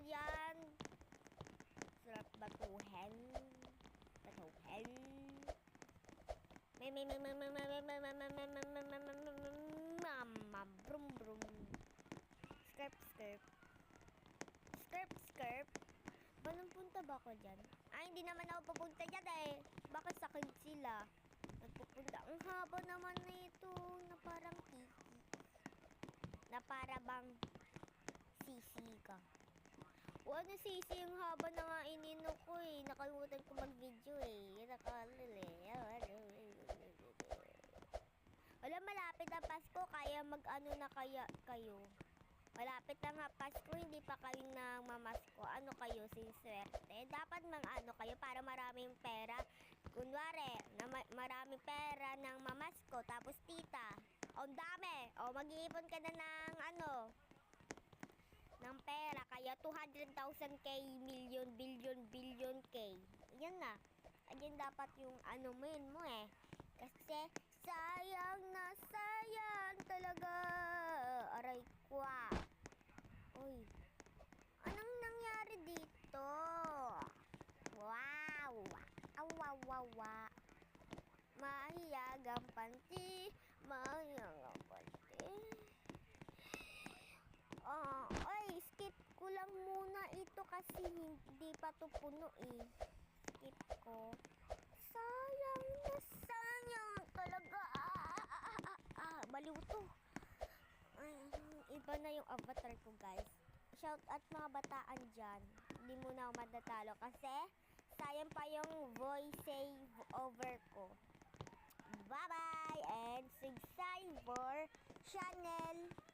yan. Sarap batuhin. Brum brum. Skirp. Anong punta ba ako dyan? Ay, hindi naman ako pupunta dyan eh. Bakit sa akin sila nagpupunta? Ang haba naman nito na parang tiki. Na para bang sisi ka. O ano sisi, yung haba na nga inino ko eh. Nakalimutan ko mag-video eh. Wala, malapit ang Pasko, kaya mag-ano na kaya kayo? Malapit na nga Pasko, hindi pa kayo nagmamasko. Ano kayo, sinswerte? Dapat ano kayo para maraming pera. Kunwari, na maraming pera ng mamasko, tapos tita. O, dami. O, mag-iipon ka na ng ng pera. Kaya 200,000 K, million, billion K. Yan na. Ayan dapat yung mo eh. Kasi, sayang na sayang talaga. Aray ko. Uy. Anong nangyari dito? Wow. Awawawa. Mahiyagang panty. Oy, skip ko lang muna ito kasi hindi pa to puno eh. Skip ko. Sayang na sayang talaga. Baliw to. Iba na yung avatar ko, guys. Shout out mga bataan dyan. Hindi mo na ako matatalo kasi sayang pa yung voice save over ko. Bye-bye and subscribe for channel.